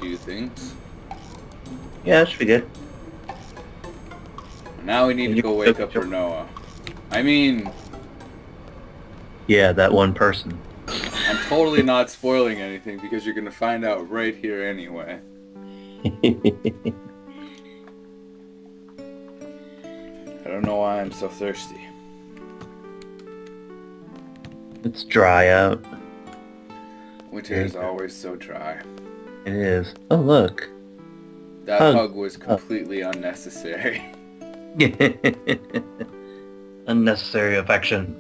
do things. Yeah, that should be good. Now we need to go wake up Renoa. I mean... Yeah, that one person. I'm totally not spoiling anything because you're going to find out right here anyway. I don't know why I'm so thirsty. It's dry out. Winter is always so dry. It is. Oh, look. That hug was completely unnecessary. Unnecessary affection.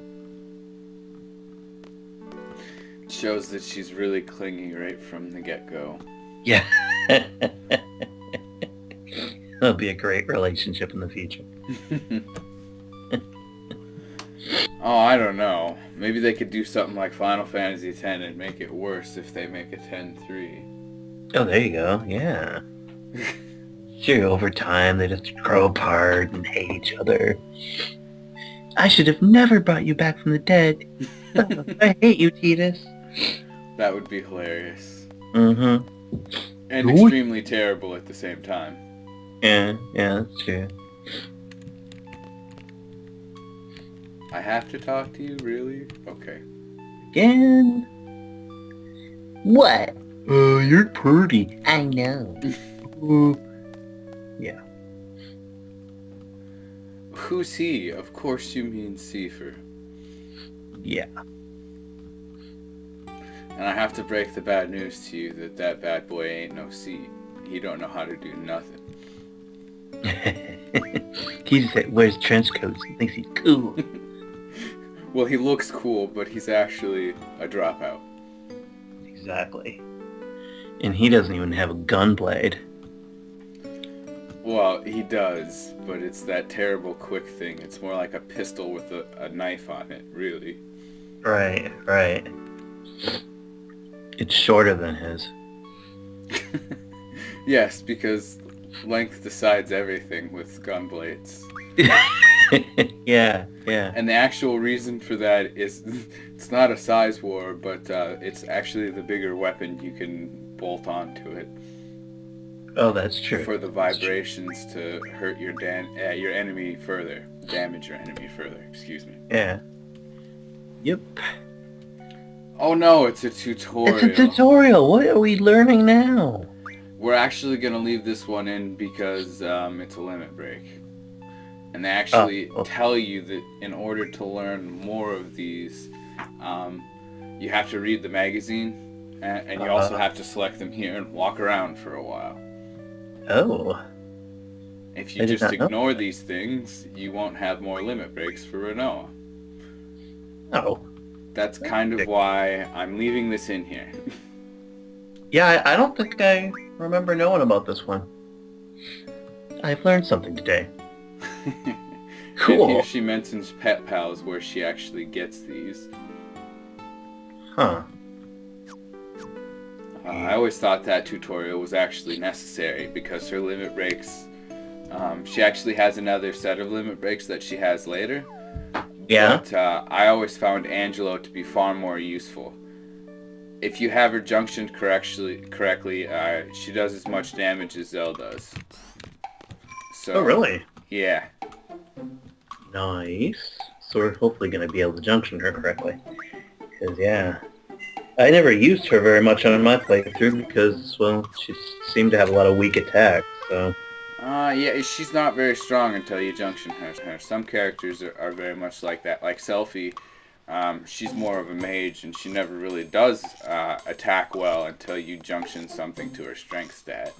It shows that she's really clingy right from the get-go. Yeah. That'll be a great relationship in the future. Oh, I don't know. Maybe they could do something like Final Fantasy X and make it worse if they make a 10-3. Oh, there you go. Yeah. Sure, over time they just grow apart and hate each other. I should have never brought you back from the dead. I hate you, Tidus. That would be hilarious. Mm-hmm. And extremely terrible at the same time. Yeah, that's true. I have to talk to you, really? Okay. Again? What? Oh, you're pretty. I know. Yeah. Who's he? Of course you mean Seifer. Yeah. And I have to break the bad news to you that that bad boy ain't no C. He don't know how to do nothing. He just wears trench coats and thinks he's cool. Well, he looks cool, but he's actually a dropout. Exactly. And he doesn't even have a gun blade. Well, he does, but it's that terrible quick thing. It's more like a pistol with a knife on it, really. Right. It's shorter than his. Yes, because length decides everything with gun blades. Yeah. And the actual reason for that is it's not a size war, but it's actually the bigger weapon you can bolt onto it. Oh, that's true. For the vibrations to hurt your enemy further. Damage your enemy further, excuse me. Yeah. Yep. Oh no, it's a tutorial. It's a tutorial. What are we learning now? We're actually going to leave this one in because it's a limit break. And they actually tell you that in order to learn more of these, you have to read the magazine, and you also have to select them here and walk around for a while. Oh. If you just ignore these things, you won't have more limit breaks for Renoa. Oh. That's kind of why I'm leaving this in here. Yeah, I don't think I remember knowing about this one. I've learned something today. Cool. And here she mentions Pet Pals, where she actually gets these. Huh. I always thought that tutorial was actually necessary because her limit breaks, she actually has another set of limit breaks that she has later. Yeah. But I always found Angelo to be far more useful. If you have her junctioned correctly, she does as much damage as Zell does. So, oh, really? Yeah. Nice. So we're hopefully going to be able to junction her correctly. Because, yeah. I never used her very much on my playthrough because, well, she seemed to have a lot of weak attacks, so... Yeah, she's not very strong until you junction her. Some characters are very much like that. Like Selphie, she's more of a mage, and she never really does attack well until you junction something to her strength stat.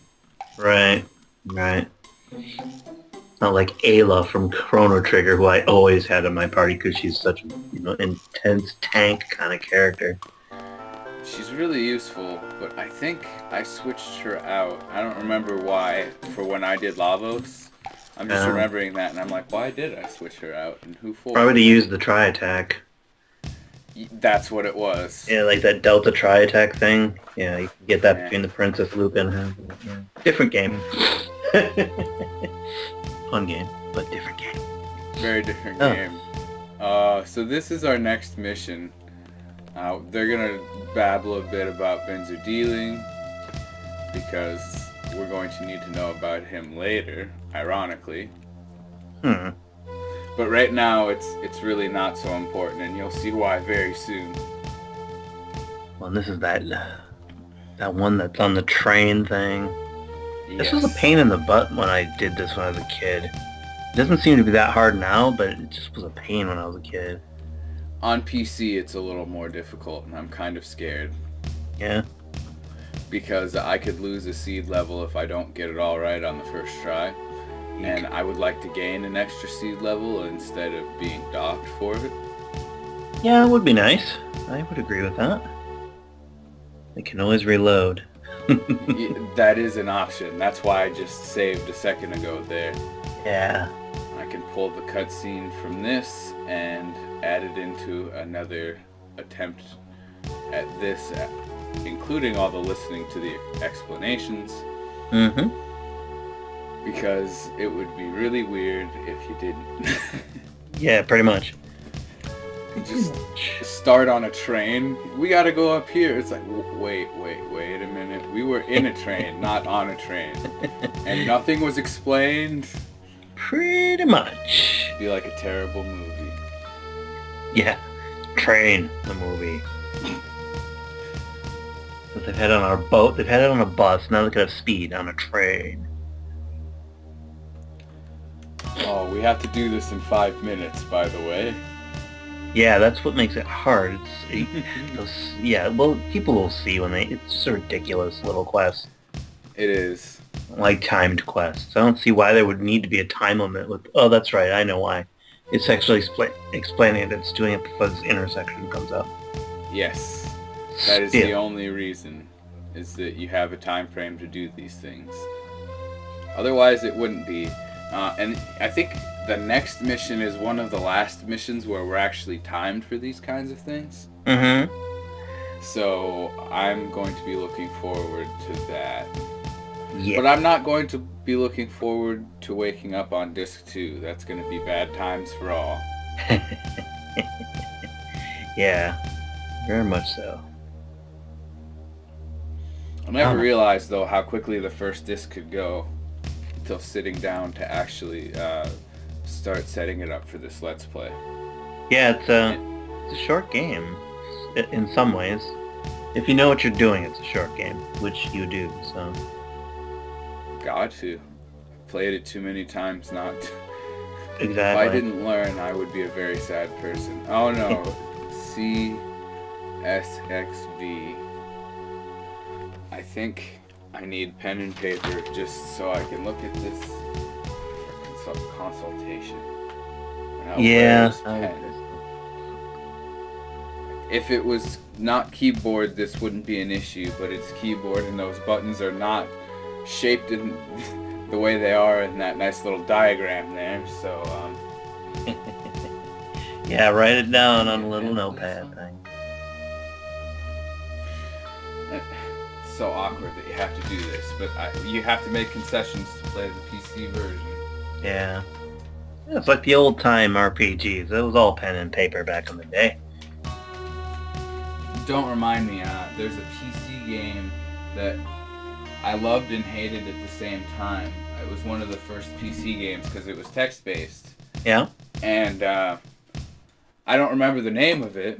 Right. Not like Ayla from Chrono Trigger, who I always had in my party because she's such an intense tank kind of character. She's really useful, but I think I switched her out. I don't remember why for when I did Lavos. I'm just remembering that, and I'm like, why did I switch her out, and who for? Probably to use the tri-attack. That's what it was. Yeah, like that Delta tri-attack thing. Yeah, you can get that between the Princess Luke and her. Yeah. Different game. Fun game, but different game. Very different game. So this is our next mission. They're gonna babble a bit about Benzer dealing. because we're going to need to know about him later, ironically. But right now, it's really not so important, and you'll see why very soon. Well, this is that one that's on the train thing. Yes. This was a pain in the butt when I did this when I was a kid. It doesn't seem to be that hard now, but it just was a pain when I was a kid. On PC, it's a little more difficult, and I'm kind of scared. Yeah? Because I could lose a seed level if I don't get it all right on the first try. And I would like to gain an extra seed level instead of being docked for it. Yeah, it would be nice. I would agree with that. They can always reload. That is an option. That's why I just saved a second ago there. Yeah. I can pull the cutscene from this and add it into another attempt at this, including all the listening to the explanations. Mm-hmm. Because it would be really weird if you didn't. Yeah, pretty much. Just start on a train. We gotta go up here. It's like, wait a minute. We were in a train, not on a train. And nothing was explained. Pretty much. It'd be like a terrible movie. Yeah. Train, the movie. But they've had it on our boat, they've had it on a bus, now they could have speed on a train. Oh, we have to do this in 5 minutes, by the way. Yeah, that's what makes it hard. Yeah, well, people will see when it's just a ridiculous little quest. It is. Like timed quests. I don't see why there would need to be a time limit with, oh, that's right, I know why. It's actually explaining it, it's doing it before this intersection comes up. Yes. That is the only reason, is that you have a time frame to do these things. Otherwise, it wouldn't be. And I think the next mission is one of the last missions where we're actually timed for these kinds of things. Mm-hmm. So I'm going to be looking forward to that. Yeah. But I'm not going to be looking forward to waking up on disc 2. That's going to be bad times for all. Yeah, very much so. I never realized, though, how quickly the first disc could go until sitting down to actually start setting it up for this Let's Play. Yeah, it's a short game in some ways. If you know what you're doing, it's a short game, which you do, so... Got to. Played it too many times not to. Exactly. If I didn't learn, I would be a very sad person. Oh no. Sixsevsairis. I think I need pen and paper just so I can look at this for consultation. Yeah. If it was not keyboard, this wouldn't be an issue, but it's keyboard and those buttons are not shaped in the way they are in that nice little diagram there, so yeah, write it down on a little notepad thing. It's so awkward that you have to do this, but you have to make concessions to play the PC version. Yeah. It's like the old time RPGs. It was all pen and paper back in the day. Don't remind me, there's a PC game that I loved and hated at the same time. It was one of the first PC games because it was text-based. Yeah. And I don't remember the name of it,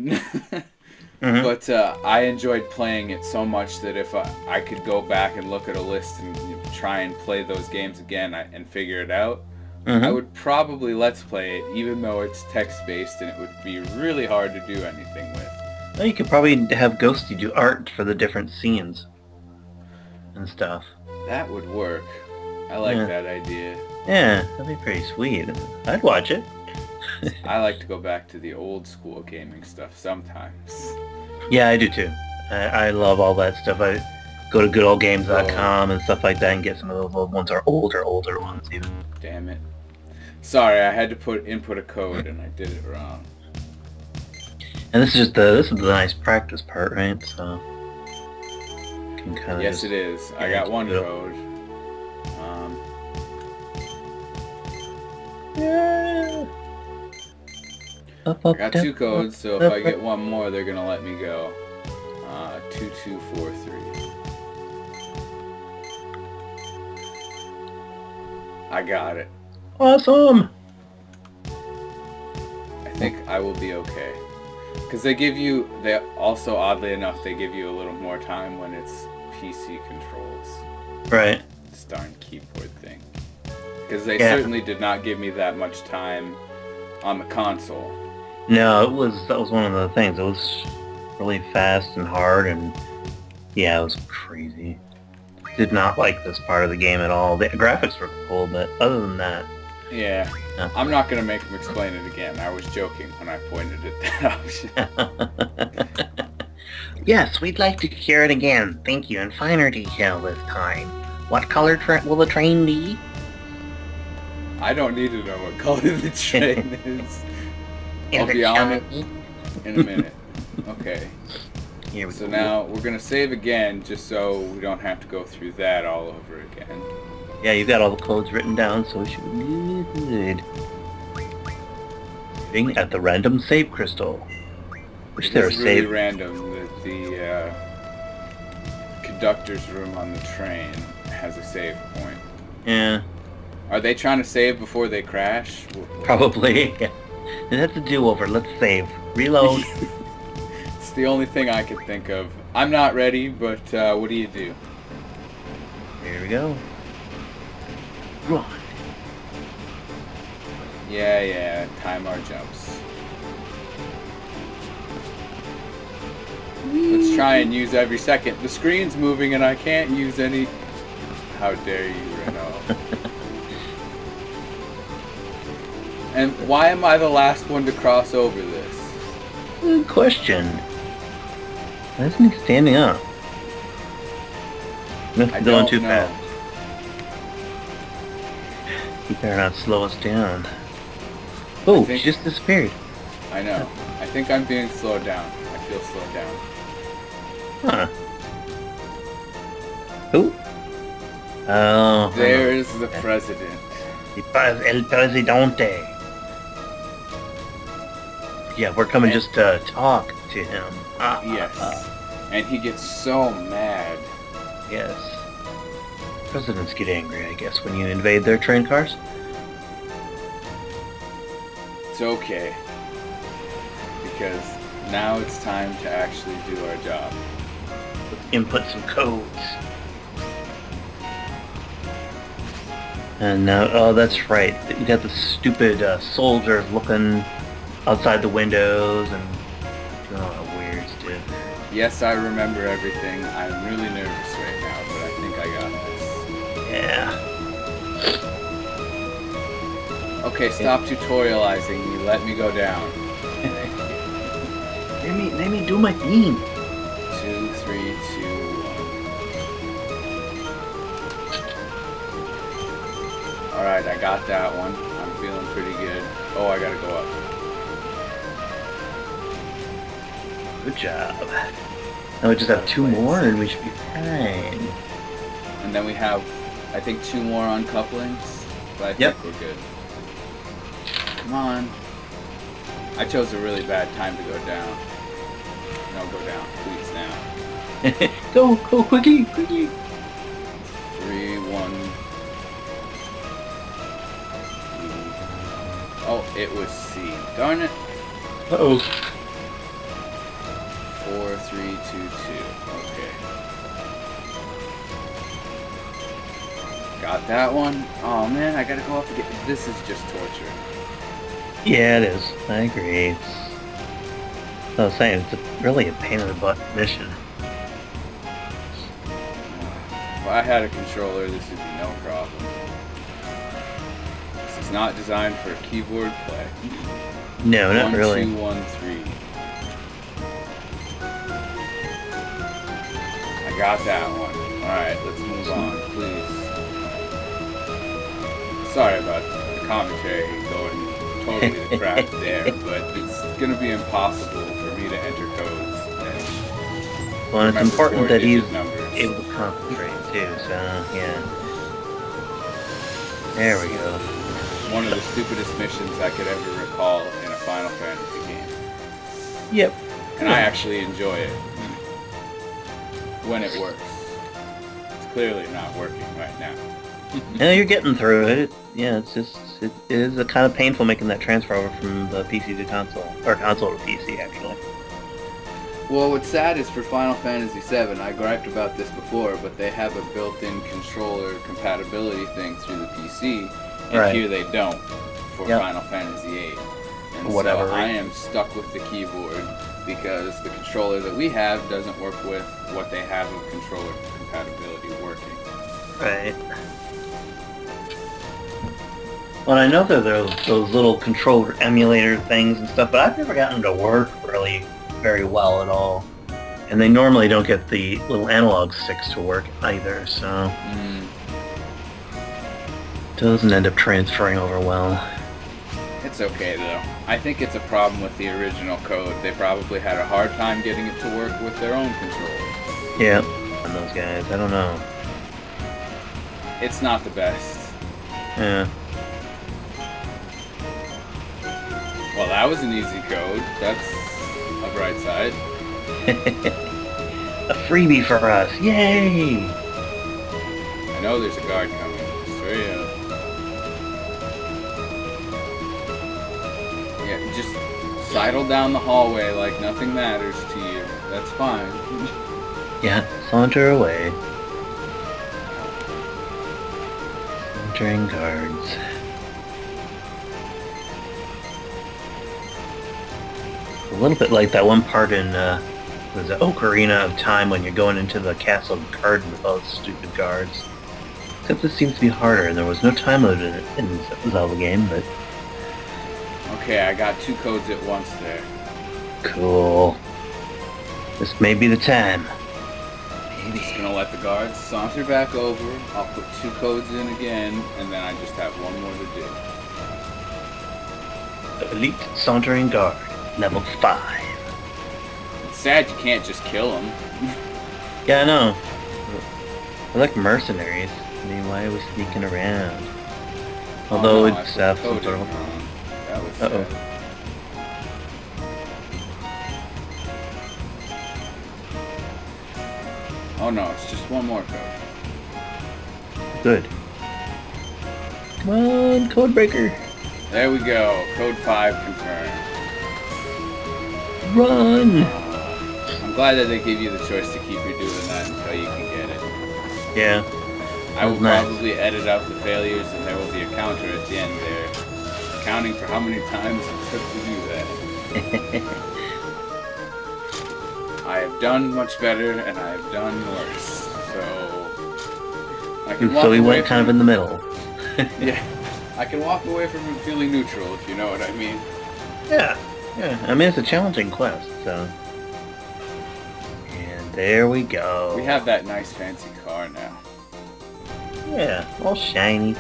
Mm-hmm. but I enjoyed playing it so much that if I could go back and look at a list and try and play those games again and figure it out, Mm-hmm. I would probably Let's Play it, even though it's text-based and it would be really hard to do anything with. Well, you could probably have Ghosty do art for the different scenes and stuff. That would work. I like that idea. Yeah, that'd be pretty sweet. I'd watch it. I like to go back to the old school gaming stuff sometimes. Yeah, I do too. I love all that stuff. I go to goodoldgames.com and stuff like that and get some of those old ones, or older ones even. Damn it. Sorry, I had to input a code and I did it wrong. And this is the nice practice part, right? So can kind of yes, it is. I got one code. Yeah. I got two codes, so if I get one more, they're gonna let me go. 2243. I got it. Awesome! I think I will be okay. Because they also, oddly enough, they give you a little more time when it's PC controls. Right. This darn keyboard thing. Because they Yeah. certainly did not give me that much time on the console. No, that was one of the things. It was really fast and hard, and yeah, it was crazy. Did not like this part of the game at all. The graphics were cool, but other than that... Yeah. No. I'm not going to make him explain it again. I was joking when I pointed at that option. Yes, we'd like to hear it again. Thank you, in finer detail this time. What color will the train be? I don't need to know what color the train is. I'll Is it be on it shiny? in a minute. Okay. Here we So go. now we're going to save again just so we don't have to go through that all over again. Yeah, you've got all the codes written down, so we should be good. Being at the random save crystal. Wish It they were is really saved. random that the conductor's room on the train has a save point. Yeah, Are they trying to save before they crash? probably. And that's a do-over. Let's save. Reload. It's the only thing I could think of. I'm not ready, but what do you do? Here we go. Run. Yeah, time our jumps. Let's try and use every second. The screen's moving and I can't use any... How dare you, Renault. And why am I the last one to cross over this? Good question. Why isn't he standing up? Must I be going don't too know. fast. He better not slow us down. Oh, think- she just disappeared. I know. I think I'm being slowed down. I feel slowed down. Huh. Who? Oh. There's the president. El Presidente. Yeah, we're coming just to talk to him. Yes. And he gets so mad. Yes. Presidents get angry, I guess, when you invade their train cars. It's okay. Because now it's time to actually do our job. Input some codes. And now, oh, that's right. You got the stupid soldiers looking outside the windows and doing all that weird stuff. Yes, I remember everything. I'm really nervous right now, but I think I got this. Yeah. Okay, stop tutorializing me. Let me go down. Let me do my theme. 2, 3, 2, 1. Alright, I got that one. I'm feeling pretty good. Oh, I gotta go up. Good job. Now we just have two more and we should be fine. And then we have, I think, 2 more uncouplings. But I think Yep. we're good. Come on. I chose a really bad time to go down. No, go down, please, now. Go, quickly. 3, 1. Oh, it was C. Darn it. Uh-oh. 4, 3, 2, 2. Okay. Got that one. Oh man, I gotta go up again. This is just torture. Yeah, it is. I agree. I was saying, it's really a pain in the butt mission. If I had a controller, this would be no problem. This is not designed for keyboard play. No, not 1, really. 2, 1, 3. I got that one. Alright, let's move on, please. Sorry about the commentary going totally to crap there, but it's gonna be impossible for me to enter codes. Well, it's Remember important that he's 4-digit numbers. able to concentrate too, so yeah. There we go. One of the stupidest missions I could ever recall in a Final Fantasy game. Yep. And I actually enjoy it. When it works. It's clearly not working right now. Yeah, you're getting through it. Yeah, it is a kind of painful making that transfer over from the PC to console, or console to PC actually. Well, what's sad is for Final Fantasy VII, I griped about this before, but they have a built-in controller compatibility thing through the PC, and Right. here they don't for Yep. Final Fantasy VIII. And Whatever, so right. I am stuck with the keyboard because the controller that we have doesn't work with what they have of controller compatibility working. Right. Well, I know that there's those little controller emulator things and stuff, but I've never gotten them to work really very well at all. And they normally don't get the little analog sticks to work either, so it doesn't end up transferring over well. It's okay though. I think it's a problem with the original code. They probably had a hard time getting it to work with their own controller. Yeah, on those guys, I don't know. It's not the best. Yeah. Well, that was an easy code. That's a bright side. A freebie for us, yay! I know there's a guard coming. Straight up. Yeah, just sidle down the hallway like nothing matters to you. That's fine. Yeah, saunter away. Sauntering guards. A little bit like that one part in was it Ocarina of Time when you're going into the castle garden with all the stupid guards. Except this seems to be harder, and there was no time limit in the Zelda game, but Okay, I got 2 codes at once there. cool. This may be the time. I'm just gonna let the guards saunter back over. I'll put 2 codes in again, and then I just have one more to do. Elite Sauntering Guard, level 5. It's sad you can't just kill them. Yeah, I know. We're like mercenaries. I mean, why are we sneaking around? Although no, it's I put some code sort in of... wrong. That was Uh-oh. sad. Oh no, it's just one more code. Good. Come on, Codebreaker. There we go. Code 5 confirmed. Run! I'm glad that they give you the choice to keep you doing that until you can get it. Yeah. I will Nice. probably edit out the failures and there will be a counter at the end there. Counting for how many times it took to do that. I have done much better and I have done worse. So I can walk So we away went kind of in the middle. Yeah. I can walk away from it feeling neutral, if you know what I mean. Yeah. Yeah. I mean, it's a challenging quest, so... And there we go. We have that nice fancy car now. Yeah, all shiny.